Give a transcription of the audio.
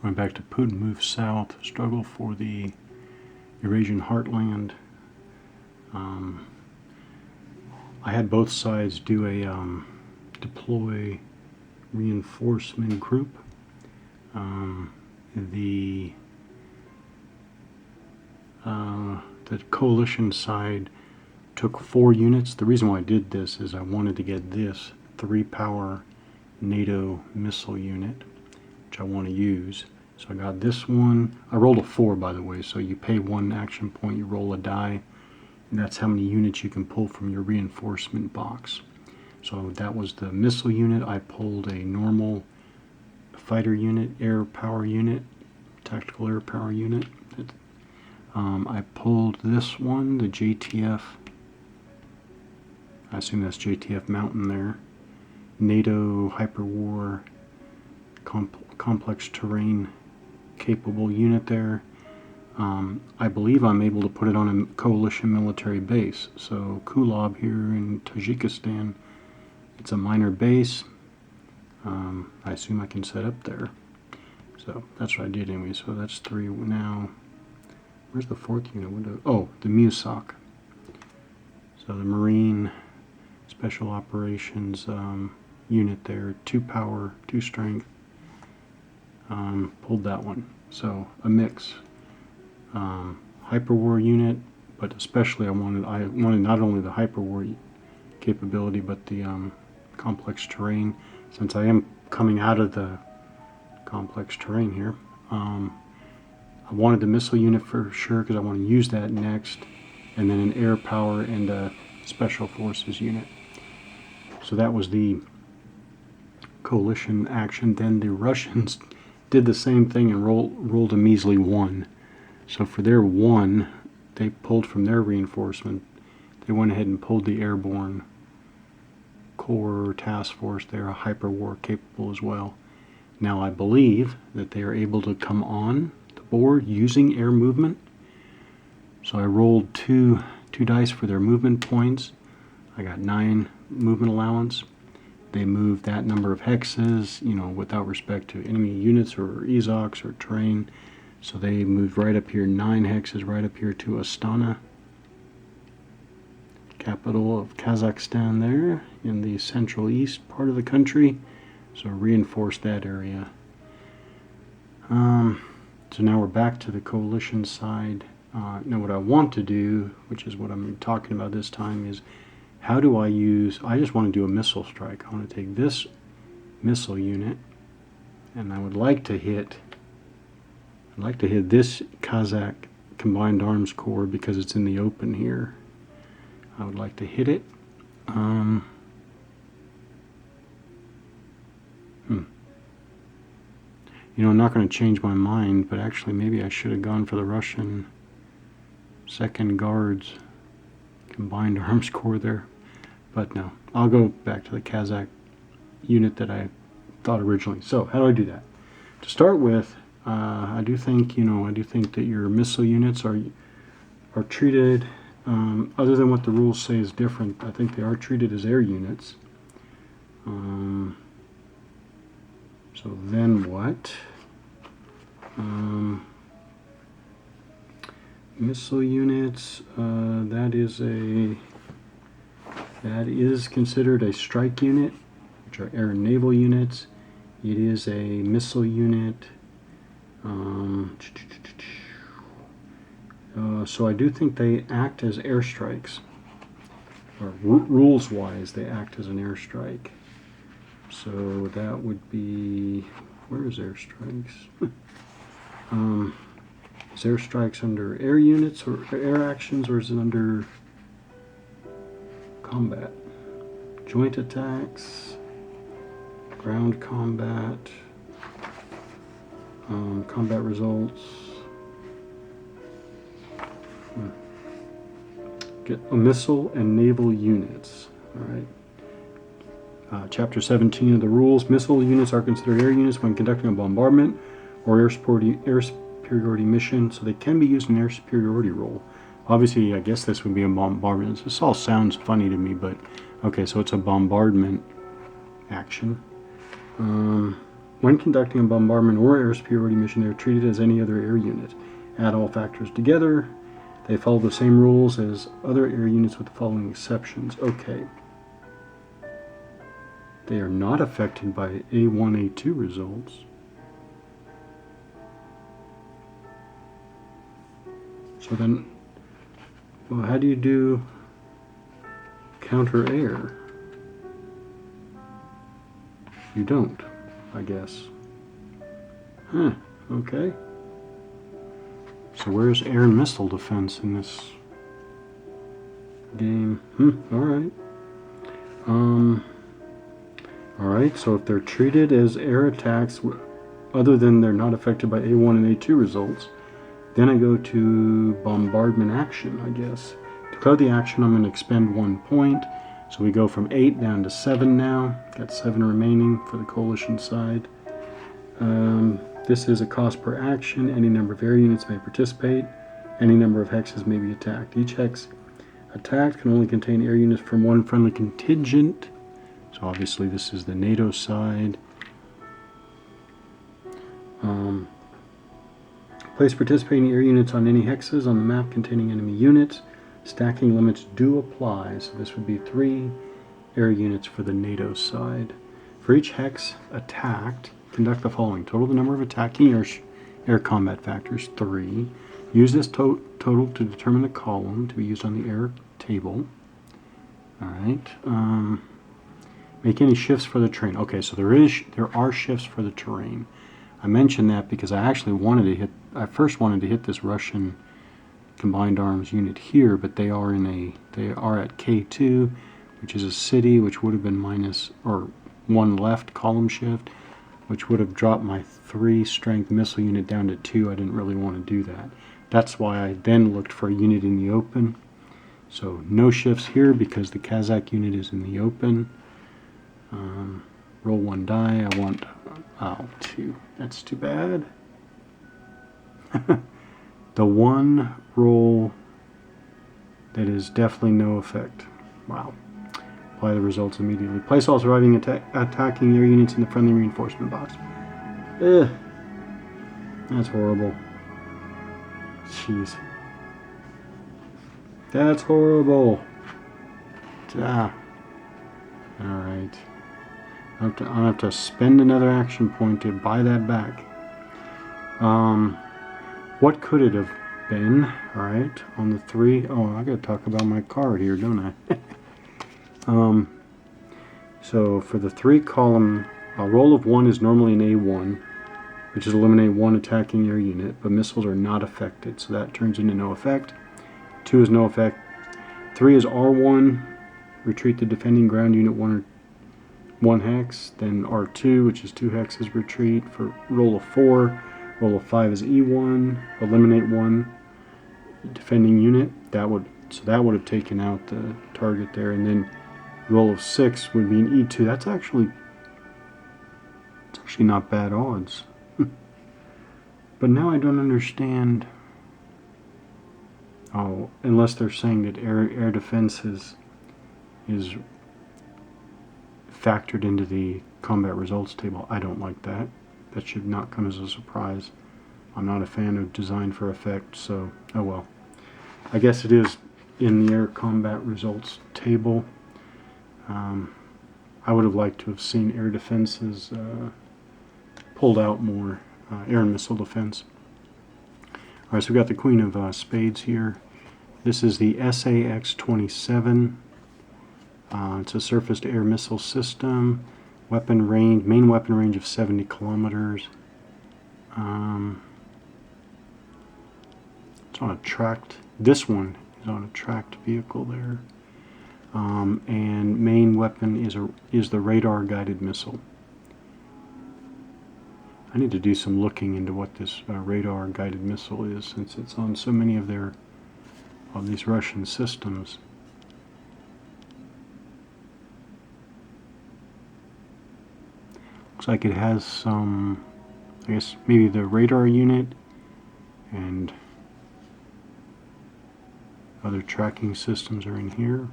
Going back to Putin moves south, struggle for the Eurasian heartland. I had both sides do a deploy reinforcement group. The coalition side took 4 units. The reason why I did this is I wanted to get this 3-power NATO missile unit, which I want to use. So I got this one. I rolled a 4, by the way, so you pay 1 action point, you roll a die, and that's how many units you can pull from your reinforcement box. So that was the missile unit. I pulled a normal fighter unit, air power unit, tactical air power unit. I pulled this one, the JTF. I assume that's JTF Mountain there. NATO hyperwar complex terrain capable unit there. I believe I'm able to put it on a coalition military base. So Kulab here in Tajikistan, it's a minor base. I assume I can set up there. So that's what I did anyway. So that's 3 now. Where's the 4th unit? Oh, the MUSOC. So the Marine Special Operations unit there, 2 power, 2 strength. Pulled that one. So a mix. Hyperwar unit, but especially I wanted not only the hyperwar capability, but the complex terrain. Since I am coming out of the complex terrain here, I wanted the missile unit for sure because I want to use that next, and then an air power and a special forces unit. So that was the coalition action. Then the Russians did the same thing and rolled a measly 1. So for their 1, they pulled from their reinforcement. They went ahead and pulled the airborne corps task force. They're hyperwar capable as well. Now I believe that they are able to come on the board using air movement. So I rolled 2 dice for their movement points. I got 9 movement allowance. They moved that number of hexes, without respect to enemy units or EZOCs or terrain. So they moved right up here, 9 hexes right up here to Astana, capital of Kazakhstan there in the central east part of the country. So reinforce that area. So now we're back to the coalition side. Now what I want to do, which is what I'm talking about this time, is how do I just want to do a missile strike. I want to take this missile unit, and I would like to hit this Kazakh Combined Arms Corps because it's in the open here. I would like to hit it. I'm not going to change my mind, but actually maybe I should have gone for the Russian 2nd Guards Combined Arms Corps there. But no, I'll go back to the Kazakh unit that I thought originally. So how do I do that? To start with, I do think that your missile units are treated, other than what the rules say is different, I think they are treated as air units. So then what? Missile units, that is considered a strike unit, which are air and naval units. It is a missile unit. So I do think they act as airstrikes, or rules-wise, they act as an airstrike. So that would be, where is airstrikes? Is airstrikes under air units or air actions, or is it under combat? Joint attacks, ground combat, combat results. Get a missile and naval units. All right. Chapter 17 of the rules. Missile units are considered air units when conducting a bombardment or air superiority mission, so they can be used in air superiority role. Obviously, I guess this would be a bombardment. This all sounds funny to me, but okay, so it's a bombardment action. Well, When conducting a bombardment or air superiority mission, they are treated as any other air unit. Add all factors together. They follow the same rules as other air units with the following exceptions. Okay. They are not affected by A1, A2 results. So then, well, how do you do counter air? You don't, I guess. Huh, okay. So where's air and missile defense in this game? Alright. Alright, so if they're treated as air attacks, other than they're not affected by A1 and A2 results, then I go to bombardment action, I guess. To declare the action, I'm going to expend 1 point. So we go from 8 down to 7 now. Got 7 remaining for the coalition side. This is a cost per action. Any number of air units may participate. Any number of hexes may be attacked. Each hex attacked can only contain air units from one friendly contingent. So obviously this is the NATO side. Place participating air units on any hexes on the map containing enemy units. Stacking limits do apply, so this would be 3 air units for the NATO side. For each hex attacked, conduct the following. Total the number of attacking air combat factors, 3. Use this total to determine the column to be used on the air table. Alright. Make any shifts for the terrain. Okay, so there are shifts for the terrain. I mentioned that because I actually first wanted to hit this Russian combined arms unit here, but they are at K2, which is a city, which would have been -1 left column shift, which would have dropped my 3 strength missile unit down to 2. I didn't really want to do that. That's why I then looked for a unit in the open. So no shifts here because the Kazakh unit is in the open. Roll 1 die. I want 2. That's too bad. The one roll that is definitely no effect. Wow. Apply the results immediately. Place all surviving attacking air units in the friendly reinforcement box. Ugh. That's horrible. Jeez. That's horrible. Alright. I'll have to spend another action point to buy that back. What could it have been? Alright, on the 3. Oh, I gotta talk about my card here, don't I? So for the 3 column, a roll of 1 is normally an A1, which is eliminate 1 attacking air unit, but missiles are not affected, so that turns into no effect. 2 is no effect. 3 is R1, retreat the defending ground unit 1 hex, then R2, which is 2 hexes, retreat. For roll of 4, roll of 5 is E1, eliminate 1 defending unit. That would have taken out the target there, and then roll of 6 would be an E2. It's actually not bad odds. But now I don't understand. Oh, unless they're saying that air defense is factored into the combat results table. I don't like that. That should not come as a surprise. I'm not a fan of design for effect, so oh well. I guess it is in the air combat results table. I would have liked to have seen air defenses pulled out more, air and missile defense. Alright, so we've got the Queen of Spades here. This is the SAX-27. It's a surface-to-air missile system. Weapon range, main weapon range of 70 kilometers. It's on a tracked. This one is on a tracked vehicle there. And main weapon is the radar-guided missile. I need to do some looking into what this radar-guided missile is, since it's on so many of these Russian systems. Looks like it has some, I guess maybe the radar unit and other tracking systems are in here.